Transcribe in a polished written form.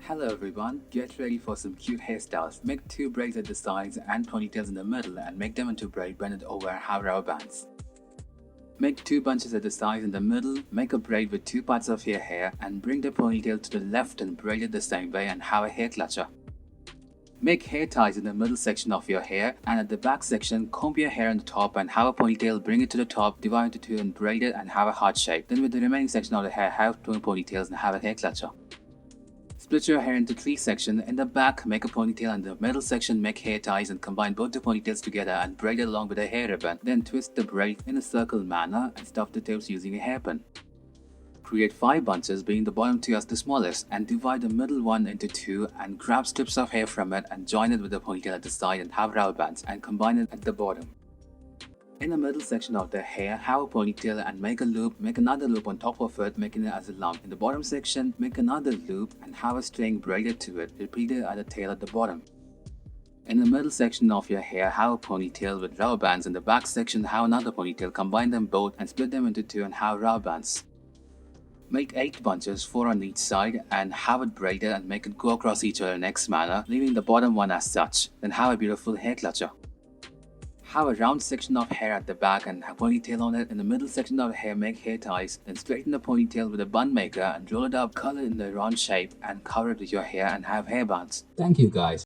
Hello everyone, get ready for some cute hairstyles. Make 2 braids at the sides and ponytails in the middle and make them into braid blended over and have rubber bands. Make 2 bunches at the sides in the middle, make a braid with 2 parts of your hair and bring the ponytail to the left and braid it the same way and have a hair clutcher. Make hair ties in the middle section of your hair, and at the back section comb your hair on the top and have a ponytail, bring it to the top, divide into 2 and braid it and have a heart shape. Then with the remaining section of the hair have 2 ponytails and have a hair clutcher. Split your hair into 3 sections. In the back, make a ponytail, and the middle section make hair ties and combine both the ponytails together and braid it along with a hair ribbon. Then twist the braid in a circle manner and stuff the tips using a hairpin. Create 5 bunches, being the bottom 2 as the smallest, and divide the middle one into 2 and grab strips of hair from it and join it with the ponytail at the side and have rubber bands and combine it at the bottom. In the middle section of the hair, have a ponytail and make a loop, make another loop on top of it, making it as a lump. In the bottom section, make another loop and have a string braided to it, repeated at the tail at the bottom. In the middle section of your hair, have a ponytail with rubber bands. In the back section, have another ponytail, combine them both and split them into 2 and have rubber bands. Make 8 bunches, 4 on each side, and have it braided and make it go across each other in X manner, leaving the bottom one as such. Then have a beautiful hair clutcher. Have a round section of hair at the back and have a ponytail on it. In the middle section of the hair, make hair ties, then straighten the ponytail with a bun maker and roll it up, color it in the round shape and cover it with your hair and have hair bands. Thank you guys.